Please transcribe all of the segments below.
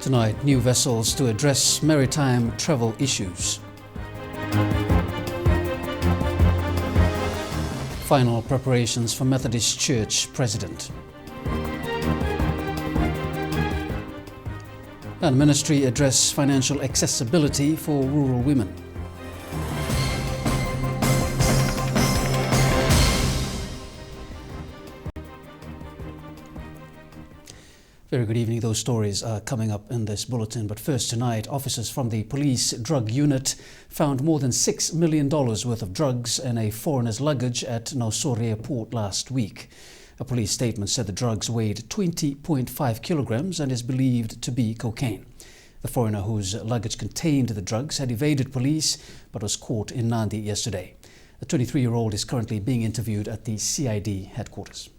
Tonight, new vessels to address maritime travel issues. Final preparations for Methodist Church President. And ministry address financial accessibility for rural women. Very good evening. Those stories are coming up in this bulletin. But first tonight, officers from the police drug unit found more than $6 million worth of drugs in a foreigner's luggage at Nausori Airport last week. A police statement said the drugs weighed 20.5 kilograms and is believed to be cocaine. The foreigner whose luggage contained the drugs had evaded police but was caught in Nandi yesterday. The 23-year-old is currently being interviewed at the CID headquarters.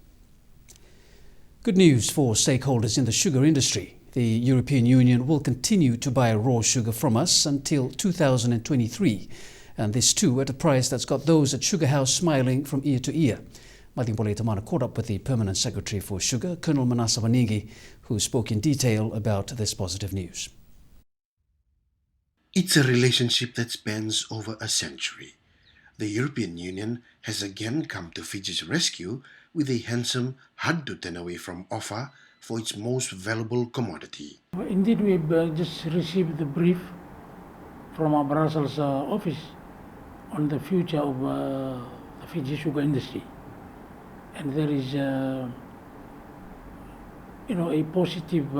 Good news for stakeholders in the sugar industry. The European Union will continue to buy raw sugar from us until 2023, and this too at a price that's got those at Sugar House smiling from ear to ear. Bulletin caught up with the Permanent Secretary for Sugar, Colonel Manasa Vaningi, who spoke in detail about this positive news. It's a relationship that spans over a century. The European Union has again come to Fiji's rescue with a handsome, hard-to-turn-away-from offer for its most valuable commodity. Indeed, we've just received the brief from our Brussels office on the future of the Fiji sugar industry. And there is, a positive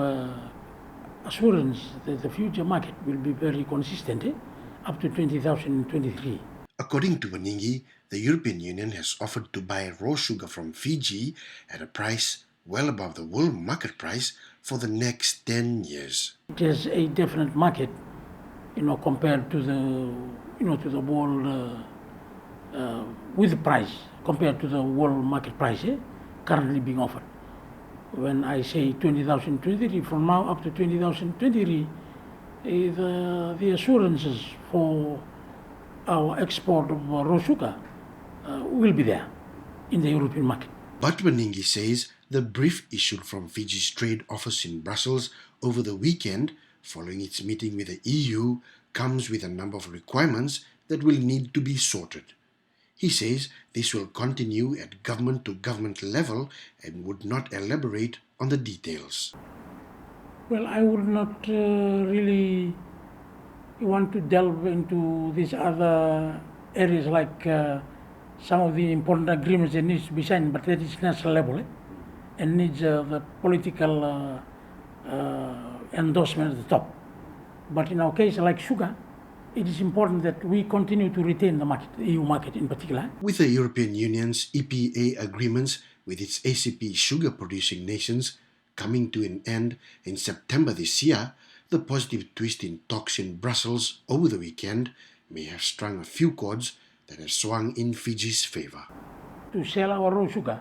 assurance that the future market will be very consistent up to 2023. According to Vaningi, the European Union has offered to buy raw sugar from Fiji at a price well above the world market price for the next 10 years. There's a definite market, compared to the world with the price compared to the world market price currently being offered. When I say 2023, from now up to 2023, the assurances for our export of raw sugar will be there in the European market. But Vaningi says the brief issued from Fiji's trade office in Brussels over the weekend, following its meeting with the EU, comes with a number of requirements that will need to be sorted. He says this will continue at government-to-government level and would not elaborate on the details. Well, I would not really want to delve into these other areas like some of the important agreements that needs to be signed, but that is national level and needs the political endorsement at the top. But in our case, like sugar, it is important that we continue to retain the market, the EU market in particular. With the European Union's EPA agreements with its ACP sugar-producing nations coming to an end in September this year, the positive twist in talks in Brussels over the weekend may have strung a few chords that have swung in Fiji's favor. To sell our raw sugar,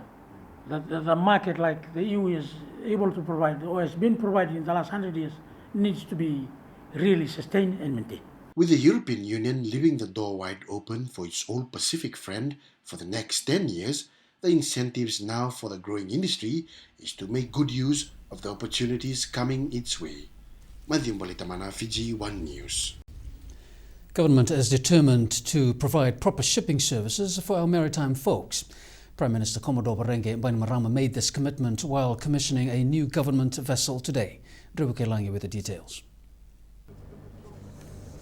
the market like the EU is able to provide, or has been providing in the last 100 years, needs to be really sustained and maintained. With the European Union leaving the door wide open for its old Pacific friend for the next 10 years, the incentives now for the growing industry is to make good use of the opportunities coming its way. Bulletin, Fiji 1 News. Government is determined to provide proper shipping services for our maritime folks. Prime Minister Commodore Barenge Bainimarama made this commitment while commissioning a new government vessel today. Drew Kelangi with the details.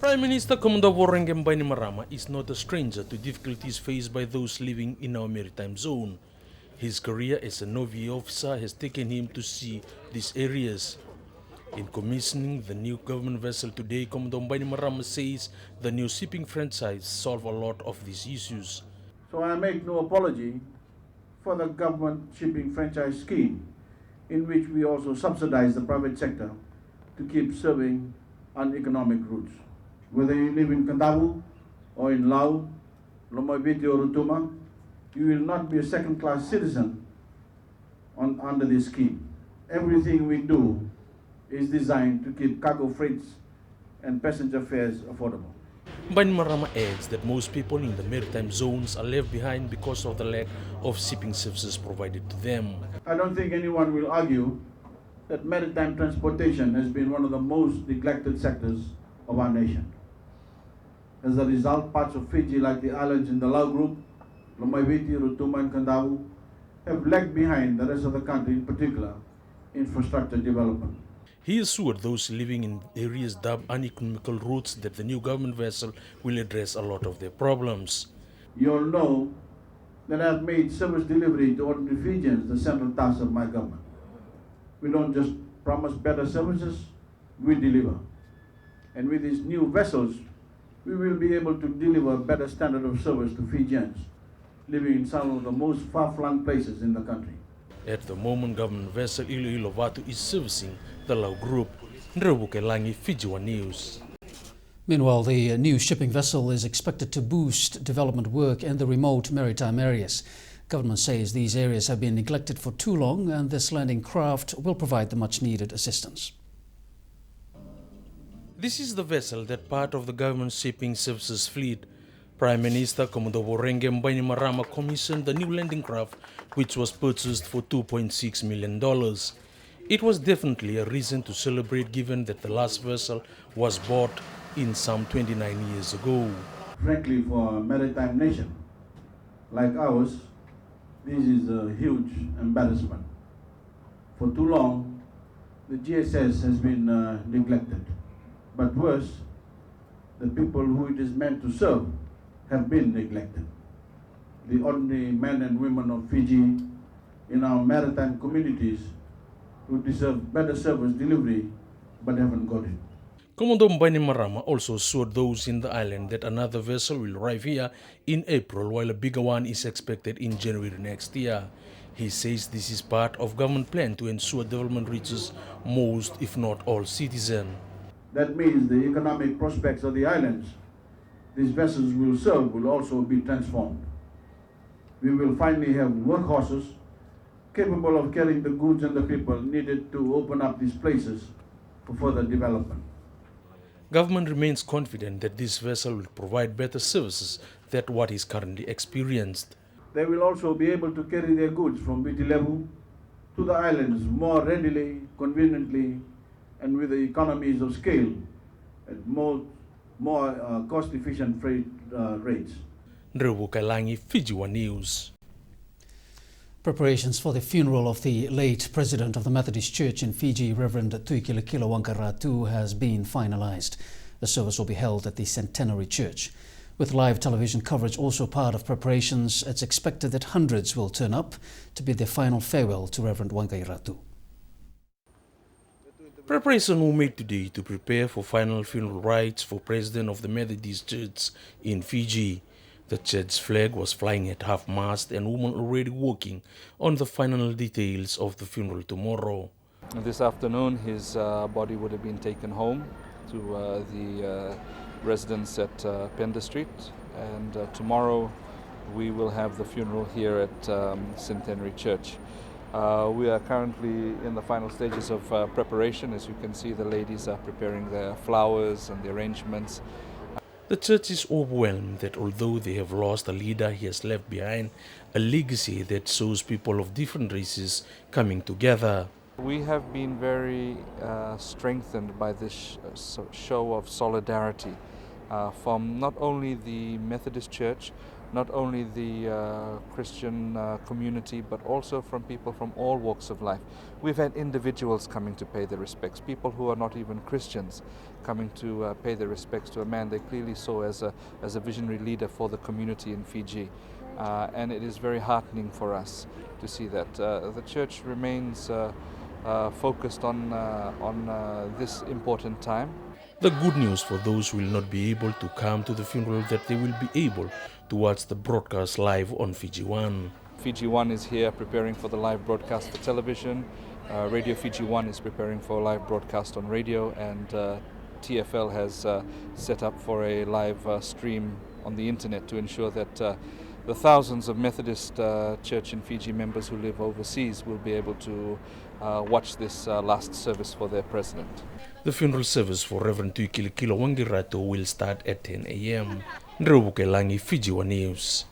Prime Minister Commodore Barenge Bainimarama is not a stranger to difficulties faced by those living in our maritime zone. His career as a Navy officer has taken him to see these areas. In commissioning the new government vessel today, Commodore Bainimarama says the new shipping franchise solve a lot of these issues. So I make no apology for the government shipping franchise scheme, in which we also subsidize the private sector to keep serving uneconomic routes. Whether you live in Kandavu or in Lau, Lomoibiti or Rutuma, you will not be a second-class citizen under this scheme. Everything we do is designed to keep cargo freights and passenger fares affordable. Bainimarama adds that most people in the maritime zones are left behind because of the lack of shipping services provided to them. I don't think anyone will argue that maritime transportation has been one of the most neglected sectors of our nation. As a result, parts of Fiji, like the islands in the Lau Group, Lomaiviti, Rotuma, and Kandau, have lagged behind the rest of the country, in particular, infrastructure development. He assured those living in areas dubbed uneconomical routes that the new government vessel will address a lot of their problems. You all know that I've made service delivery to ordinary Fijians the central task of my government. We don't just promise better services, we deliver. And with these new vessels, we will be able to deliver a better standard of service to Fijians living in some of the most far-flung places in the country. At the moment, government vessel Iloilo Vatu is servicing the Lau Group. Nrebukelangi, Fiji One News. Meanwhile, the new shipping vessel is expected to boost development work in the remote maritime areas. Government says these areas have been neglected for too long, and this landing craft will provide the much-needed assistance. This is the vessel that part of the government's shipping services fleet. Prime Minister Commodore Bainimarama commissioned the new landing craft, which was purchased for $2.6 million. It was definitely a reason to celebrate, given that the last vessel was bought in some 29 years ago. Frankly, for a maritime nation like ours, this is a huge embarrassment. For too long, the GSS has been neglected. But worse, the people who it is meant to serve have been neglected. The ordinary men and women of Fiji in our maritime communities who deserve better service delivery but haven't got it. Commodore Bainimarama also assured those in the island that another vessel will arrive here in April, while a bigger one is expected in January next year. He says this is part of government plan to ensure development reaches most, if not all, citizens. That means the economic prospects of the islands these vessels will serve will also be transformed. We will finally have workhorses capable of carrying the goods and the people needed to open up these places for further development. Government remains confident that this vessel will provide better services than what is currently experienced. They will also be able to carry their goods from Vitilevu to the islands more readily, conveniently, and with the economies of scale at more cost-efficient freight rates. Nrebukelangi, Fiji One News. Preparations for the funeral of the late president of the Methodist Church in Fiji, Reverend Tuikilakila Wankaratu, has been finalized. The service will be held at the Centenary Church. With live television coverage also part of preparations, it's expected that hundreds will turn up to bid their final farewell to Reverend Wankaratu. Preparations were made today to prepare for final funeral rites for President of the Methodist Church in Fiji. The church flag was flying at half-mast and women already working on the final details of the funeral tomorrow. This afternoon his body would have been taken home to the residence at Pender Street, and tomorrow we will have the funeral here at Centenary Church. We are currently in the final stages of preparation. As you can see, the ladies are preparing their flowers and the arrangements. The church is overwhelmed that although they have lost a leader, he has left behind a legacy that shows people of different races coming together. We have been very strengthened by this show of solidarity from not only the Methodist Church, not only the Christian community, but also from people from all walks of life. We've had individuals coming to pay their respects, people who are not even Christians coming to pay their respects to a man they clearly saw as a visionary leader for the community in Fiji. And it is very heartening for us to see that. The church remains focused on this important time. The good news for those who will not be able to come to the funeral, that they will be able to watch the broadcast live on Fiji One. Fiji One is here preparing for the live broadcast for television. Radio Fiji One is preparing for a live broadcast on radio, and TFL has set up for a live stream on the internet to ensure that the thousands of Methodist Church in Fiji members who live overseas will be able to watch this last service for their president. The funeral service for Reverend Tuikilakila Wankaratu will start at 10 a.m. Nrebukelangi, Fiji One News.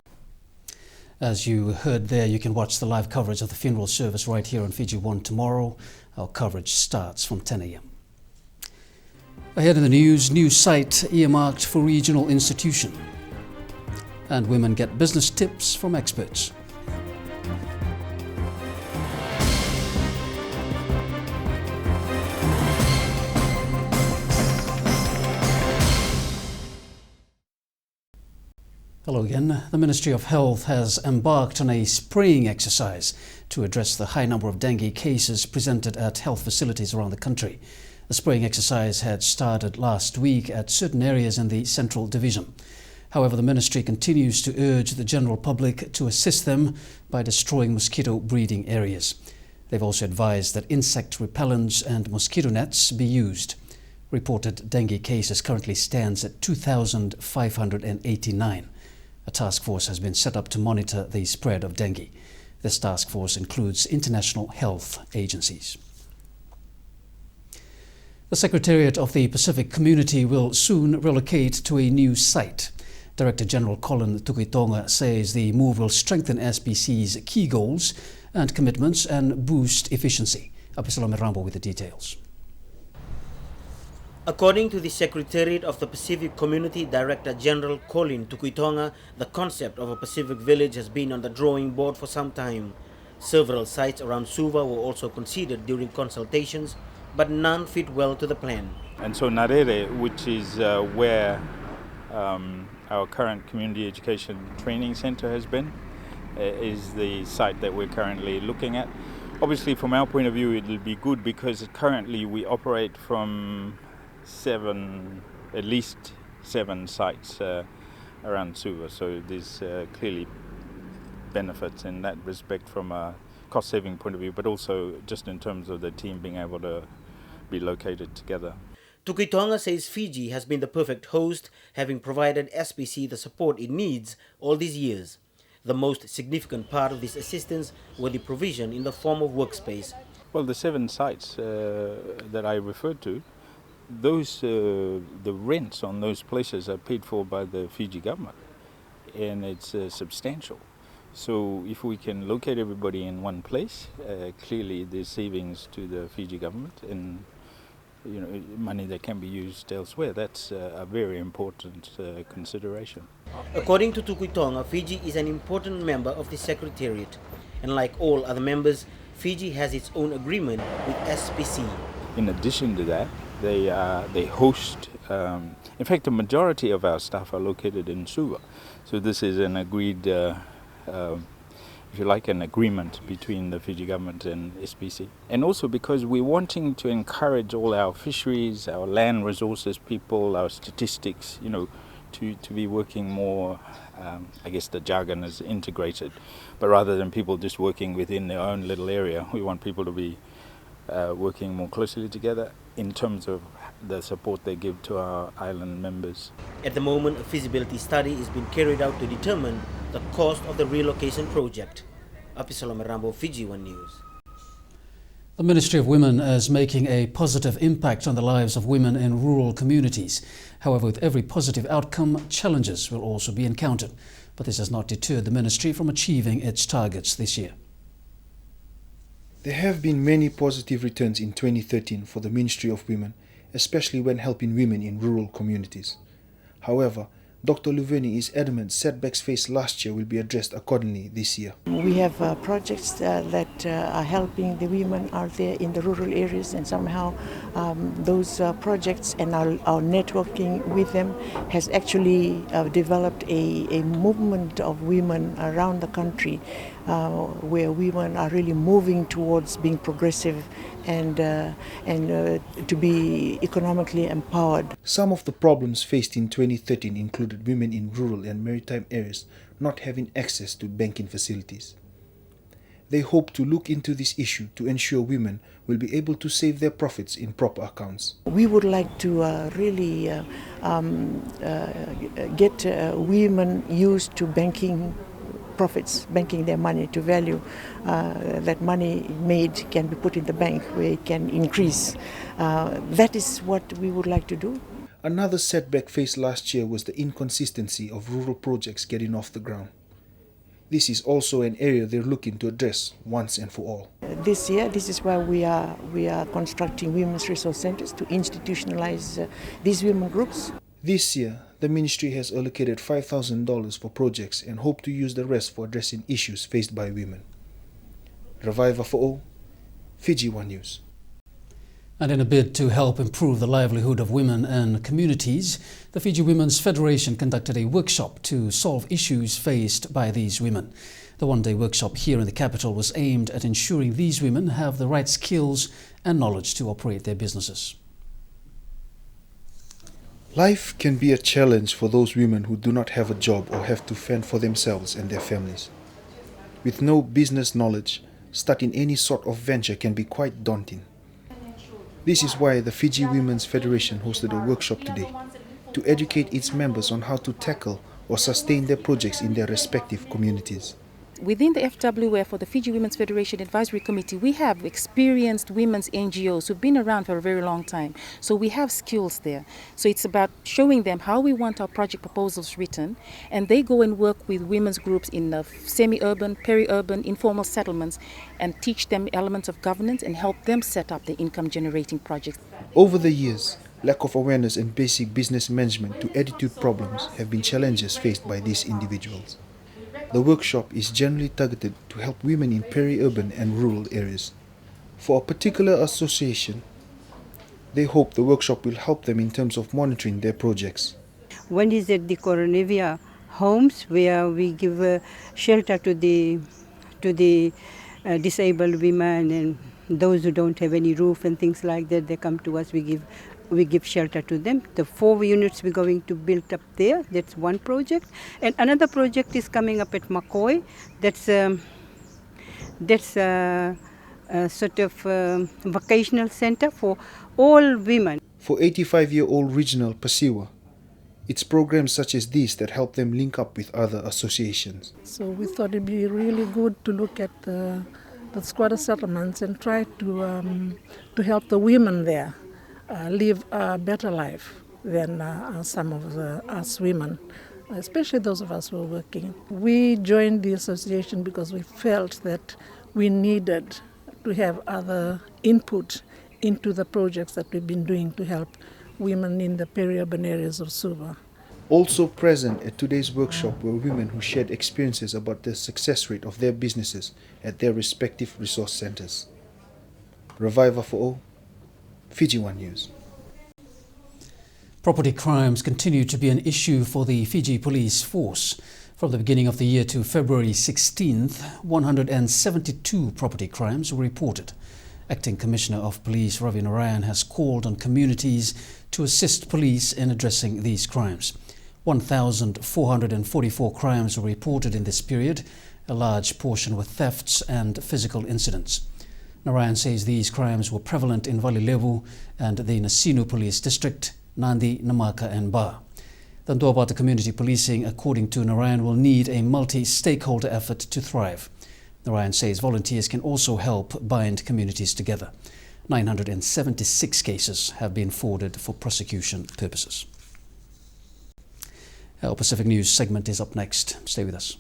As you heard there, you can watch the live coverage of the funeral service right here on Fiji One tomorrow. Our coverage starts from 10 a.m. Ahead in the news, new site earmarked for regional institution. And women get business tips from experts. Hello again. The Ministry of Health has embarked on a spraying exercise to address the high number of dengue cases presented at health facilities around the country. The spraying exercise had started last week at certain areas in the Central Division. However, the ministry continues to urge the general public to assist them by destroying mosquito breeding areas. They've also advised that insect repellents and mosquito nets be used. Reported dengue cases currently stands at 2,589. A task force has been set up to monitor the spread of dengue. This task force includes international health agencies. The Secretariat of the Pacific Community will soon relocate to a new site. Director General Colin Tukuitonga says the move will strengthen SPC's key goals and commitments and boost efficiency. Apisalome Rambo with the details. According to the Secretariat of the Pacific Community Director General Colin Tukuitonga, the concept of a Pacific village has been on the drawing board for some time. Several sites around Suva were also considered during consultations, but none fit well to the plan. And so Narere, which is where our current community education training center has been, is the site that we're currently looking at. Obviously, from our point of view, it'll be good because currently we operate from at least seven sites around Suva. So there's clearly benefits in that respect from a cost-saving point of view, but also just in terms of the team being able to be located together. Tukuitonga says Fiji has been the perfect host, having provided SPC the support it needs all these years. The most significant part of this assistance were the provision in the form of workspace. Well, the seven sites that I referred to, those the rents on those places are paid for by the Fiji government, and it's substantial. So if we can locate everybody in one place, clearly there's savings to the Fiji government and money that can be used elsewhere. That's a very important consideration. According to Tukuitonga, Fiji is an important member of the Secretariat, and like all other members, Fiji has its own agreement with SPC. In addition to that, they host, in fact the majority of our staff are located in Suva. So this is an agreed, if you like, an agreement between the Fiji government and SPC. And also because we're wanting to encourage all our fisheries, our land resources people, our statistics, to be working more, I guess the jargon is integrated, but rather than people just working within their own little area, we want people to be working more closely together in terms of the support they give to our island members. At the moment, a feasibility study is being carried out to determine the cost of the relocation project. Apisalome Rambo, Fiji One News. The Ministry of Women is making a positive impact on the lives of women in rural communities. However, with every positive outcome, challenges will also be encountered. But this has not deterred the ministry from achieving its targets this year. There have been many positive returns in 2013 for the Ministry of Women, especially when helping women in rural communities. However, Dr. Luveni is adamant setbacks faced last year will be addressed accordingly this year. We have projects that are helping the women out there in the rural areas, and somehow those projects and our networking with them has actually developed a movement of women around the country where women are really moving towards being progressive and to be economically empowered. Some of the problems faced in 2013 included women in rural and maritime areas not having access to banking facilities. They hope to look into this issue to ensure women will be able to save their profits in proper accounts. We would like to really get women used to banking profits, banking their money to value. That money made can be put in the bank where it can increase. That is what we would like to do. Another setback faced last year was the inconsistency of rural projects getting off the ground. This is also an area they're looking to address once and for all. This year, this is why we are constructing women's resource centers to institutionalize these women groups. This year, the ministry has allocated $5,000 for projects and hope to use the rest for addressing issues faced by women. Reviver for all, Fiji One News. And in a bid to help improve the livelihood of women and communities, the Fiji Women's Federation conducted a workshop to solve issues faced by these women. The one-day workshop here in the capital was aimed at ensuring these women have the right skills and knowledge to operate their businesses. Life can be a challenge for those women who do not have a job or have to fend for themselves and their families. With no business knowledge, starting any sort of venture can be quite daunting. This is why the Fiji Women's Federation hosted a workshop today to educate its members on how to tackle or sustain their projects in their respective communities. Within the FWF, or the Fiji Women's Federation Advisory Committee, we have experienced women's NGOs who've been around for a very long time. So we have skills there. So it's about showing them how we want our project proposals written, and they go and work with women's groups in the semi-urban, peri-urban, informal settlements, and teach them elements of governance and help them set up the income-generating projects. Over the years, lack of awareness and basic business management to attitude problems have been challenges faced by these individuals. The workshop is generally targeted to help women in peri-urban and rural areas. For a particular association, they hope the workshop will help them in terms of monitoring their projects. One is at the Coronavia homes, where we give shelter to the disabled women and those who don't have any roof and things like that. They come to us, we give shelter to them. The 4 units we're going to build up there, that's one project. And another project is coming up at McCoy. That's a sort of vocational center for all women. For 85-year-old regional Pasiwa, it's programs such as these that help them link up with other associations. So we thought it'd be really good to look at the squatter settlements and try to help the women there live a better life than some of us women, especially those of us who are working. We joined the association because we felt that we needed to have other input into the projects that we've been doing to help women in the peri-urban areas of Suva. Also present at today's workshop were women who shared experiences about the success rate of their businesses at their respective resource centers. Reviver for all, Fiji One News. Property crimes continue to be an issue for the Fiji Police Force. From the beginning of the year to February 16th, 172 property crimes were reported. Acting Commissioner of Police Ravi Narayan has called on communities to assist police in addressing these crimes. 1,444 crimes were reported in this period, a large portion with thefts and physical incidents. Narayan says these crimes were prevalent in Valilevu and the Nasinu Police District, Nandi, Namaka and Ba. The Ndwabata community policing, according to Narayan, will need a multi-stakeholder effort to thrive. Narayan says volunteers can also help bind communities together. 976 cases have been forwarded for prosecution purposes. Our Pacific News segment is up next. Stay with us.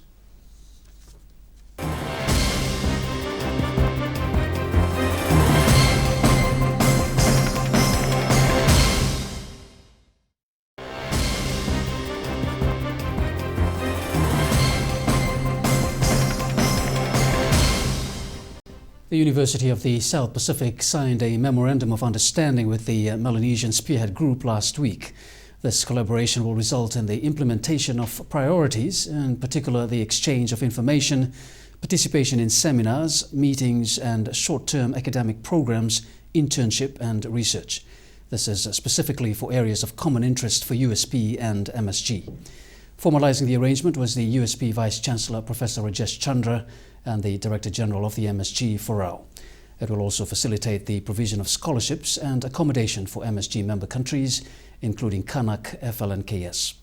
The University of the South Pacific signed a Memorandum of Understanding with the Melanesian Spearhead Group last week. This collaboration will result in the implementation of priorities, in particular the exchange of information, participation in seminars, meetings and short-term academic programs, internship and research. This is specifically for areas of common interest for USP and MSG. Formalizing the arrangement was the USP Vice-Chancellor Professor Rajesh Chandra and the Director General of the MSG, Farao. It will also facilitate the provision of scholarships and accommodation for MSG member countries, including Kanak, FL and KS.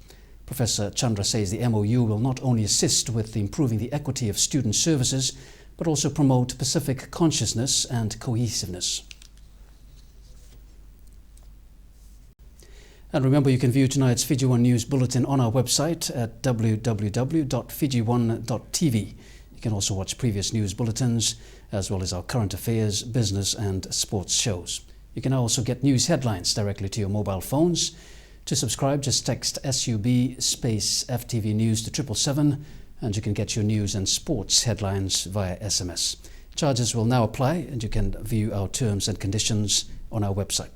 Professor Chandra says the MOU will not only assist with improving the equity of student services, but also promote Pacific consciousness and cohesiveness. And remember, you can view tonight's Fiji One News Bulletin on our website at www.fijione.tv. You can also watch previous news bulletins, as well as our current affairs, business and sports shows. You can also get news headlines directly to your mobile phones. To subscribe, just text SUB space FTV News to 777, and you can get your news and sports headlines via SMS. Charges will now apply, and you can view our terms and conditions on our website.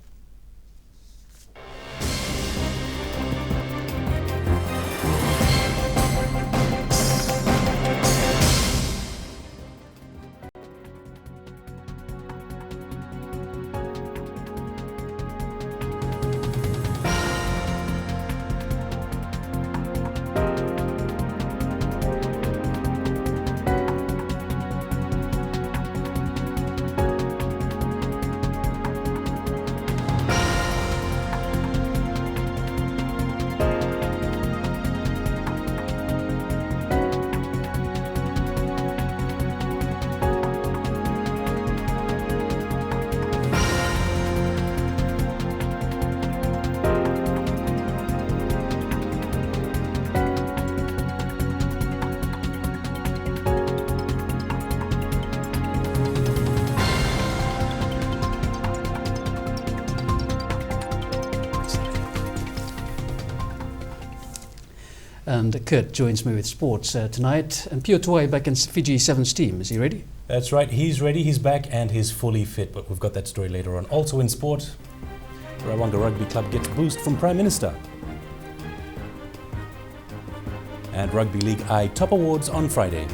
And Kurt joins me with sports tonight. And Pio Tuai back in Fiji Sevens team. Is he ready? That's right. He's ready. He's back and he's fully fit. But we've got that story later on. Also in sport, Rawanga Rugby Club gets boost from Prime Minister. And Rugby League Eye top awards on Friday.